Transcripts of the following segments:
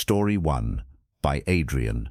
Story 1 by Adrian.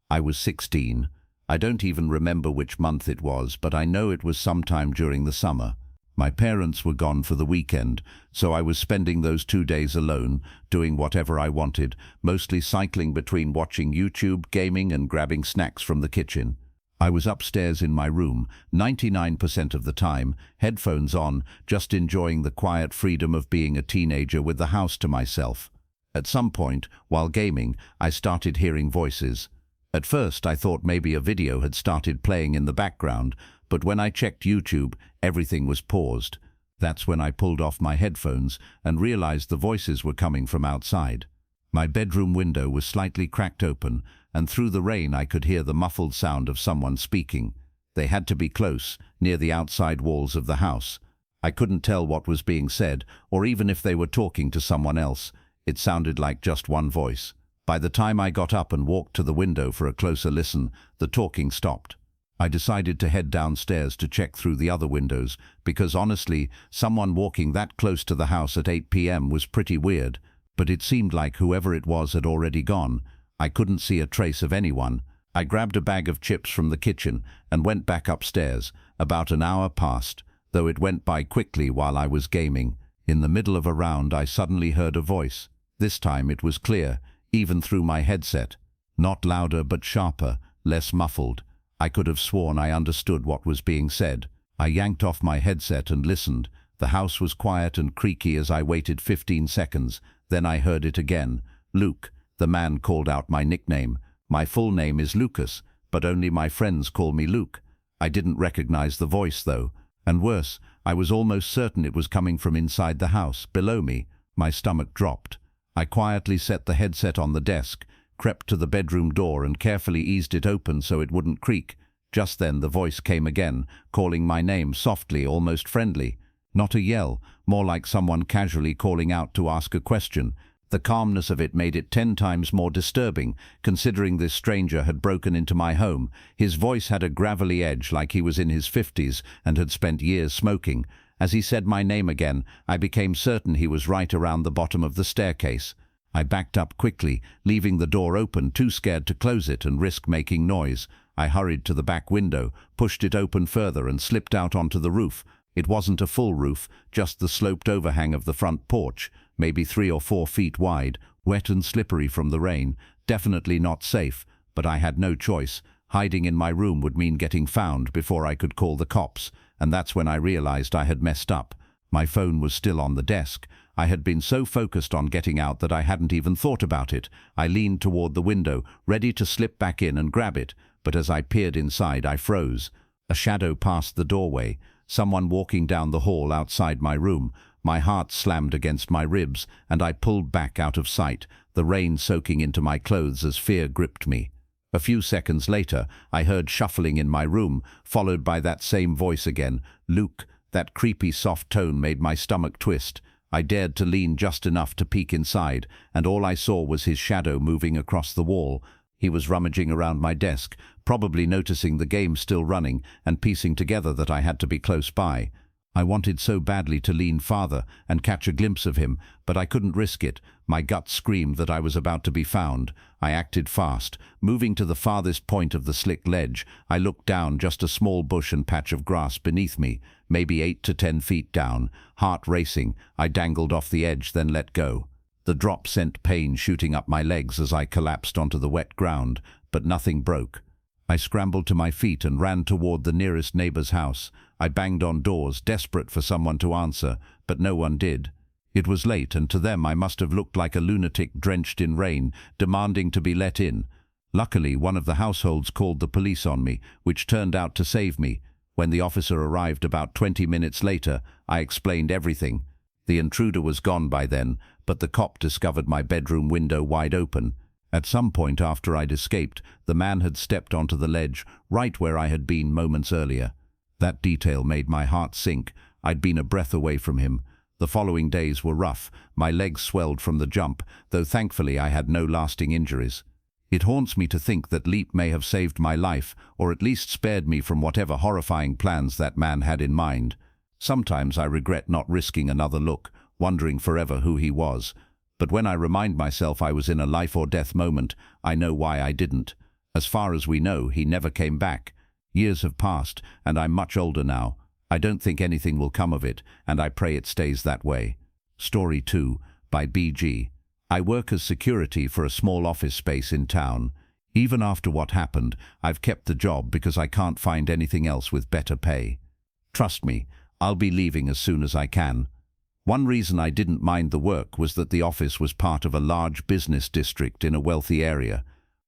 I was 16. I don't even remember which month it was, but I know it was sometime during the summer. My parents were gone for the weekend, so I was spending those 2 days alone, doing whatever I wanted, mostly cycling between watching YouTube, gaming and grabbing snacks from the kitchen. I was upstairs in my room, 99% of the time, headphones on, just enjoying the quiet freedom of being a teenager with the house to myself. At some point, while gaming, I started hearing voices. At first, I thought maybe a video had started playing in the background, but when I checked YouTube, everything was paused. That's when I pulled off my headphones and realized the voices were coming from outside. My bedroom window was slightly cracked open, and through the rain I could hear the muffled sound of someone speaking. They had to be close, near the outside walls of the house. I couldn't tell what was being said, or even if they were talking to someone else. It sounded like just one voice. By the time I got up and walked to the window for a closer listen, the talking stopped. I decided to head downstairs to check through the other windows, because honestly, someone walking that close to the house at 8 p.m. was pretty weird, but it seemed like whoever it was had already gone. I couldn't see a trace of anyone. I grabbed a bag of chips from the kitchen and went back upstairs. About an hour passed, though it went by quickly while I was gaming. In the middle of a round, I suddenly heard a voice. This time it was clear, even through my headset. Not louder but sharper, less muffled. I could have sworn I understood what was being said. I yanked off my headset and listened. The house was quiet and creaky as I waited 15 seconds. Then I heard it again. Luke. The man called out my nickname. My full name is Lucas, but only my friends call me Luke. I didn't recognize the voice though. And worse, I was almost certain it was coming from inside the house, below me. My stomach dropped. I quietly set the headset on the desk, crept to the bedroom door and carefully eased it open so it wouldn't creak. Just then the voice came again, calling my name softly, almost friendly. Not a yell, more like someone casually calling out to ask a question. The calmness of it made it 10 times more disturbing, considering this stranger had broken into my home. His voice had a gravelly edge, like he was in his 50s and had spent years smoking. As he said my name again, I became certain he was right around the bottom of the staircase. I backed up quickly, leaving the door open, too scared to close it and risk making noise. I hurried to the back window, pushed it open further and slipped out onto the roof. It wasn't a full roof, just the sloped overhang of the front porch, maybe 3 or 4 feet wide, wet and slippery from the rain. Definitely not safe, but I had no choice. Hiding in my room would mean getting found before I could call the cops, and that's when I realized I had messed up. My phone was still on the desk. I had been so focused on getting out that I hadn't even thought about it. I leaned toward the window, ready to slip back in and grab it, but as I peered inside, I froze. A shadow passed the doorway, someone walking down the hall outside my room. My heart slammed against my ribs, and I pulled back out of sight, the rain soaking into my clothes as fear gripped me. A few seconds later, I heard shuffling in my room, followed by that same voice again. Luke. That creepy soft tone made my stomach twist. I dared to lean just enough to peek inside, and all I saw was his shadow moving across the wall. He was rummaging around my desk, probably noticing the game still running and piecing together that I had to be close by. I wanted so badly to lean farther and catch a glimpse of him, but I couldn't risk it. My gut screamed that I was about to be found. I acted fast. Moving to the farthest point of the slick ledge, I looked down, just a small bush and patch of grass beneath me, maybe 8 to 10 feet down. Heart racing, I dangled off the edge, then let go. The drop sent pain shooting up my legs as I collapsed onto the wet ground, but nothing broke. I scrambled to my feet and ran toward the nearest neighbor's house. I banged on doors, desperate for someone to answer, but no one did. It was late, and to them I must have looked like a lunatic drenched in rain, demanding to be let in. Luckily, one of the households called the police on me, which turned out to save me. When the officer arrived about 20 minutes later, I explained everything. The intruder was gone by then, but the cop discovered my bedroom window wide open. At some point after I'd escaped, the man had stepped onto the ledge, right where I had been moments earlier. That detail made my heart sink. I'd been a breath away from him. The following days were rough. My legs swelled from the jump, though thankfully I had no lasting injuries. It haunts me to think that Leap may have saved my life, or at least spared me from whatever horrifying plans that man had in mind. Sometimes I regret not risking another look, wondering forever who he was. But when I remind myself I was in a life or death moment, I know why I didn't. As far as we know, he never came back. Years have passed, and I'm much older now. I don't think anything will come of it, and I pray it stays that way. Story 2 by BG. I work as security for a small office space in town. Even after what happened, I've kept the job because I can't find anything else with better pay. Trust me, I'll be leaving as soon as I can. One reason I didn't mind the work was that the office was part of a large business district in a wealthy area.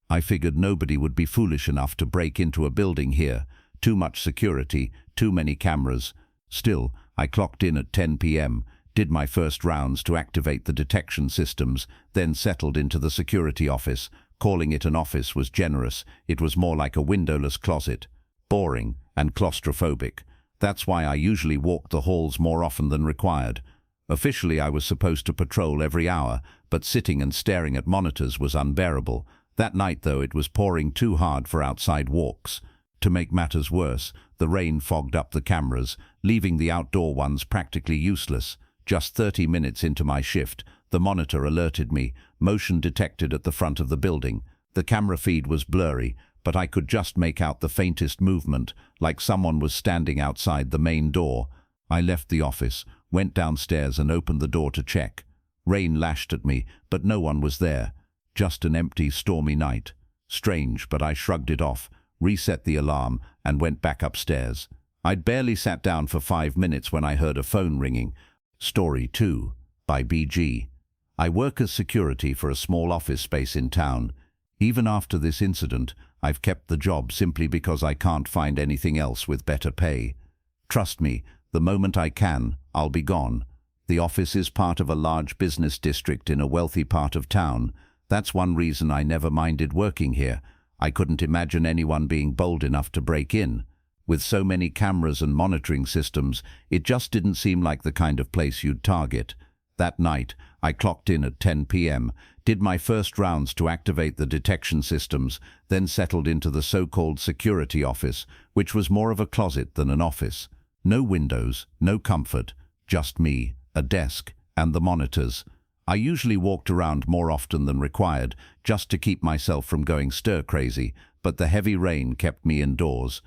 I figured nobody would be foolish enough to break into a building here. Too much security, too many cameras. Still, I clocked in at 10 p.m., did my first rounds to activate the detection systems, then settled into the security office. Calling it an office was generous. It was more like a windowless closet. Boring and claustrophobic. That's why I usually walked the halls more often than required. Officially, I was supposed to patrol every hour, but sitting and staring at monitors was unbearable. That night, though, it was pouring too hard for outside walks. To make matters worse, the rain fogged up the cameras, leaving the outdoor ones practically useless. Just 30 minutes into my shift, the monitor alerted me, motion detected at the front of the building. The camera feed was blurry, but I could just make out the faintest movement, like someone was standing outside the main door. I left the office, went downstairs and opened the door to check. Rain lashed at me, but no one was there. Just an empty, stormy night. Strange, but I shrugged it off, reset the alarm, and went back upstairs. I'd barely sat down for 5 minutes when I heard a phone ringing. Story 2 by BG. I work as security for a small office space in town. Even after this incident, I've kept the job simply because I can't find anything else with better pay. Trust me, the moment I can, I'll be gone. The office is part of a large business district in a wealthy part of town. That's one reason I never minded working here. I couldn't imagine anyone being bold enough to break in. With so many cameras and monitoring systems, it just didn't seem like the kind of place you'd target. That night, I clocked in at 10 p.m., did my first rounds to activate the detection systems, then settled into the so-called security office, which was more of a closet than an office. No windows, no comfort, just me, a desk, and the monitors. I usually walked around more often than required, just to keep myself from going stir-crazy, but the heavy rain kept me indoors.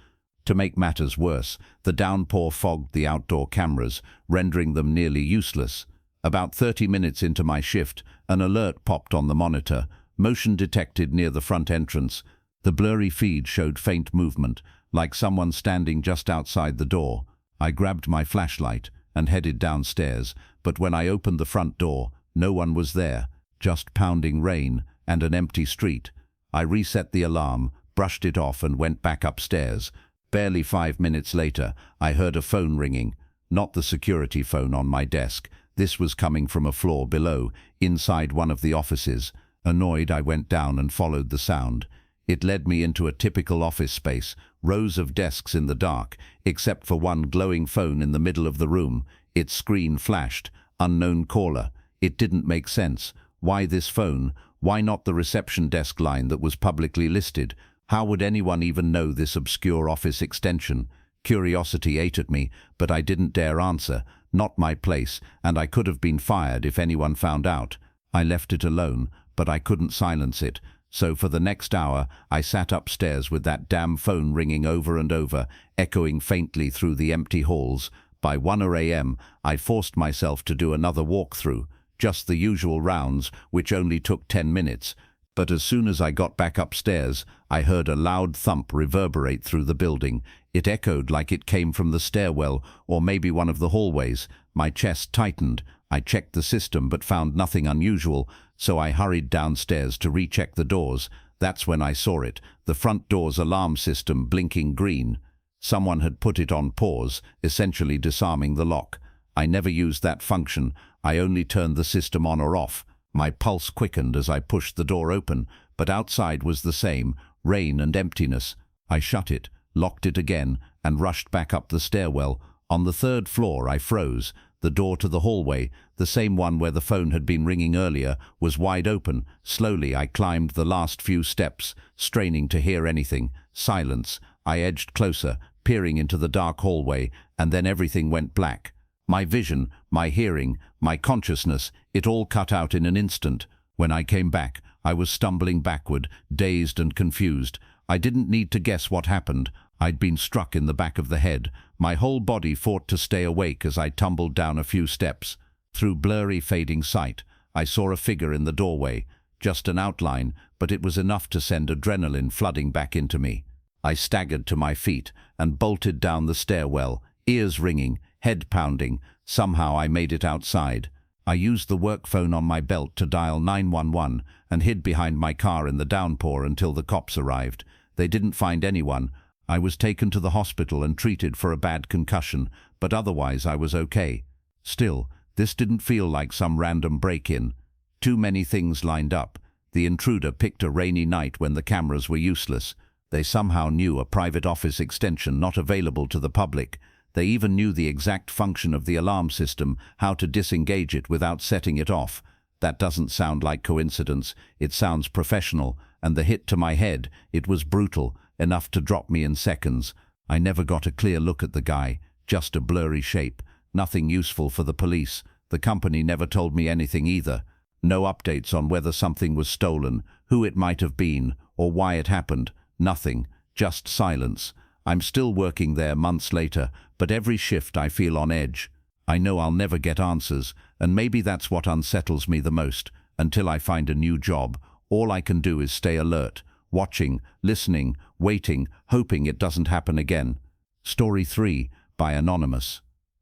To make matters worse, the downpour fogged the outdoor cameras, rendering them nearly useless. About 30 minutes into my shift, an alert popped on the monitor, motion detected near the front entrance. The blurry feed showed faint movement, like someone standing just outside the door. I grabbed my flashlight and headed downstairs, but when I opened the front door, no one was there, just pounding rain and an empty street. I reset the alarm, brushed it off and went back upstairs. Barely 5 minutes later, I heard a phone ringing. Not the security phone on my desk. This was coming from a floor below, inside one of the offices. Annoyed, I went down and followed the sound. It led me into a typical office space, rows of desks in the dark, except for one glowing phone in the middle of the room. Its screen flashed. Unknown caller. It didn't make sense. Why this phone? Why not the reception desk line that was publicly listed? How would anyone even know this obscure office extension? Curiosity ate at me, but I didn't dare answer. Not my place, and I could have been fired if anyone found out. I left it alone, but I couldn't silence it. So for the next hour, I sat upstairs with that damn phone ringing over and over, echoing faintly through the empty halls. By 1 a.m., I forced myself to do another walkthrough, just the usual rounds, which only took 10 minutes. But as soon as I got back upstairs, I heard a loud thump reverberate through the building. It echoed like it came from the stairwell or maybe one of the hallways. My chest tightened. I checked the system but found nothing unusual, so I hurried downstairs to recheck the doors. That's when I saw it, the front door's alarm system blinking green. Someone had put it on pause, essentially disarming the lock. I never used that function. I only turned the system on or off. My pulse quickened as I pushed the door open, but outside was the same, rain and emptiness. I shut it, locked it again, and rushed back up the stairwell. On the 3rd floor, I froze. The door to the hallway, the same one where the phone had been ringing earlier, was wide open. Slowly, I climbed the last few steps, straining to hear anything. Silence. I edged closer, peering into the dark hallway, and then everything went black. My vision, my hearing, my consciousness, it all cut out in an instant. When I came back, I was stumbling backward, dazed and confused. I didn't need to guess what happened. I'd been struck in the back of the head. My whole body fought to stay awake as I tumbled down a few steps. Through blurry, fading sight, I saw a figure in the doorway. Just an outline, but it was enough to send adrenaline flooding back into me. I staggered to my feet and bolted down the stairwell, ears ringing, head pounding. Somehow I made it outside. I used the work phone on my belt to dial 911 and hid behind my car in the downpour until the cops arrived. They didn't find anyone. I was taken to the hospital and treated for a bad concussion, but otherwise I was okay. Still, this didn't feel like some random break-in. Too many things lined up. The intruder picked a rainy night when the cameras were useless. They somehow knew a private office extension not available to the public. They even knew the exact function of the alarm system, how to disengage it without setting it off. That doesn't sound like coincidence. It sounds professional, and the hit to my head, it was brutal, enough to drop me in seconds. I never got a clear look at the guy, just a blurry shape. Nothing useful for the police. The company never told me anything either. No updates on whether something was stolen, who it might have been, or why it happened. Nothing. Just silence. I'm still working there months later, but every shift I feel on edge. I know I'll never get answers, and maybe that's what unsettles me the most. Until I find a new job, all I can do is stay alert, watching, listening, waiting, hoping it doesn't happen again. Story 3, by Anonymous.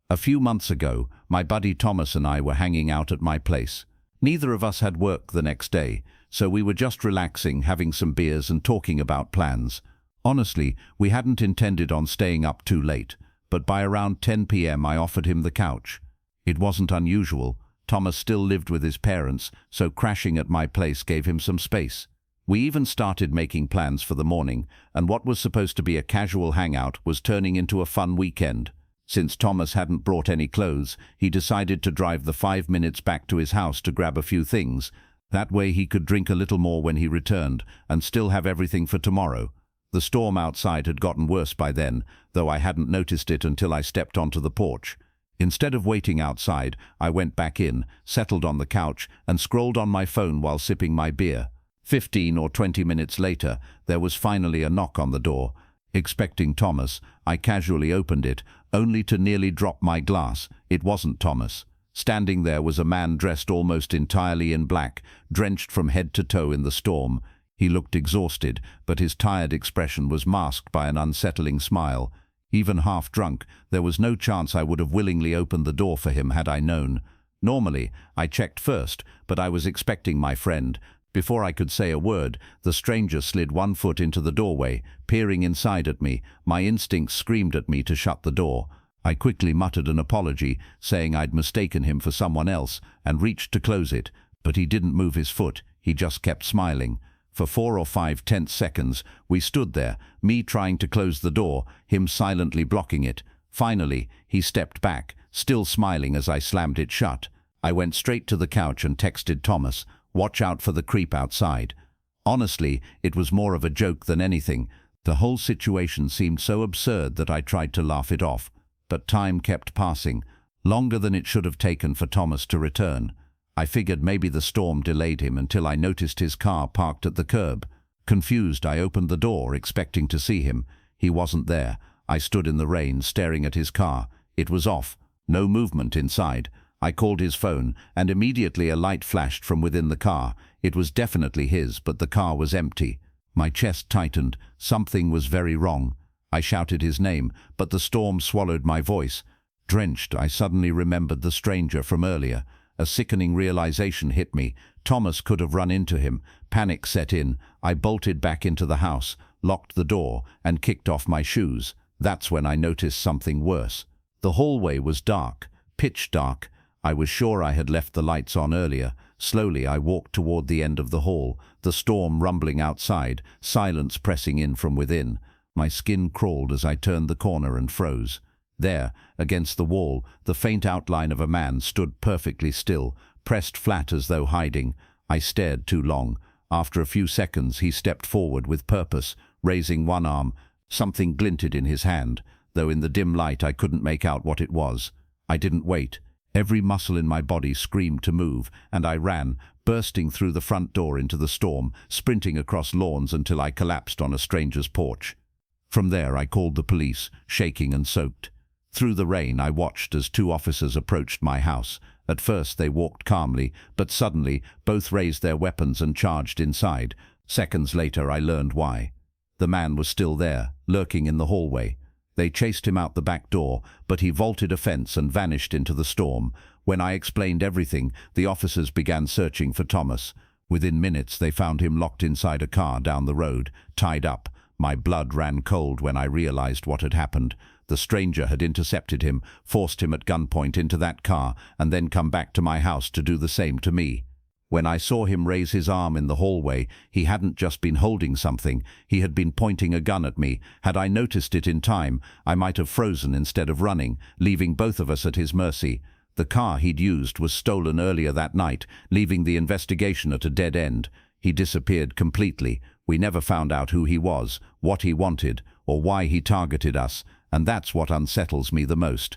A few months ago, my buddy Thomas and I were hanging out at my place. Neither of us had work the next day, so we were just relaxing, having some beers and talking about plans. Honestly, we hadn't intended on staying up too late, but by around 10 p.m. I offered him the couch. It wasn't unusual. Thomas still lived with his parents, so crashing at my place gave him some space. We even started making plans for the morning, and what was supposed to be a casual hangout was turning into a fun weekend. Since Thomas hadn't brought any clothes, he decided to drive the 5 minutes back to his house to grab a few things. That way he could drink a little more when he returned, and still have everything for tomorrow. The storm outside had gotten worse by then, though I hadn't noticed it until I stepped onto the porch. Instead of waiting outside, I went back in, settled on the couch, and scrolled on my phone while sipping my beer. 15 or 20 minutes later, there was finally a knock on the door. Expecting Thomas, I casually opened it, only to nearly drop my glass. It wasn't Thomas. Standing there was a man dressed almost entirely in black, drenched from head to toe in the storm. He looked exhausted, but his tired expression was masked by an unsettling smile. Even half drunk, there was no chance I would have willingly opened the door for him had I known. Normally, I checked first, but I was expecting my friend. Before I could say a word, the stranger slid one foot into the doorway, peering inside at me. My instincts screamed at me to shut the door. I quickly muttered an apology, saying I'd mistaken him for someone else, and reached to close it, but he didn't move his foot. He just kept smiling. For 4 or 5 tense seconds, we stood there, me trying to close the door, him silently blocking it. Finally, he stepped back, still smiling as I slammed it shut. I went straight to the couch and texted Thomas, "Watch out for the creep outside." Honestly, it was more of a joke than anything. The whole situation seemed so absurd that I tried to laugh it off. But time kept passing, longer than it should have taken for Thomas to return. I figured maybe the storm delayed him until I noticed his car parked at the curb. Confused, I opened the door, expecting to see him. He wasn't there. I stood in the rain, staring at his car. It was off. No movement inside. I called his phone, and immediately a light flashed from within the car. It was definitely his, but the car was empty. My chest tightened. Something was very wrong. I shouted his name, but the storm swallowed my voice. Drenched, I suddenly remembered the stranger from earlier. A sickening realization hit me. Thomas could have run into him. Panic set in. I bolted back into the house, locked the door, and kicked off my shoes. That's when I noticed something worse. The hallway was dark, pitch dark. I was sure I had left the lights on earlier. Slowly I walked toward the end of the hall, the storm rumbling outside, silence pressing in from within. My skin crawled as I turned the corner and froze. There, against the wall, the faint outline of a man stood perfectly still, pressed flat as though hiding. I stared too long. After a few seconds he stepped forward with purpose, raising one arm. Something glinted in his hand, though in the dim light I couldn't make out what it was. I didn't wait. Every muscle in my body screamed to move, and I ran, bursting through the front door into the storm, sprinting across lawns until I collapsed on a stranger's porch. From there I called the police, shaking and soaked. Through the rain I watched as two officers approached my house. At first they walked calmly, but suddenly both raised their weapons and charged inside. Seconds later I learned why. The man was still there, lurking in the hallway. They chased him out the back door, but he vaulted a fence and vanished into the storm. When I explained everything, the officers began searching for Thomas. Within minutes they found him locked inside a car down the road, tied up. My blood ran cold when I realized what had happened. The stranger had intercepted him, forced him at gunpoint into that car, and then come back to my house to do the same to me. When I saw him raise his arm in the hallway, he hadn't just been holding something, he had been pointing a gun at me. Had I noticed it in time, I might have frozen instead of running, leaving both of us at his mercy. The car he'd used was stolen earlier that night, leaving the investigation at a dead end. He disappeared completely. We never found out who he was, what he wanted, or why he targeted us, and that's what unsettles me the most.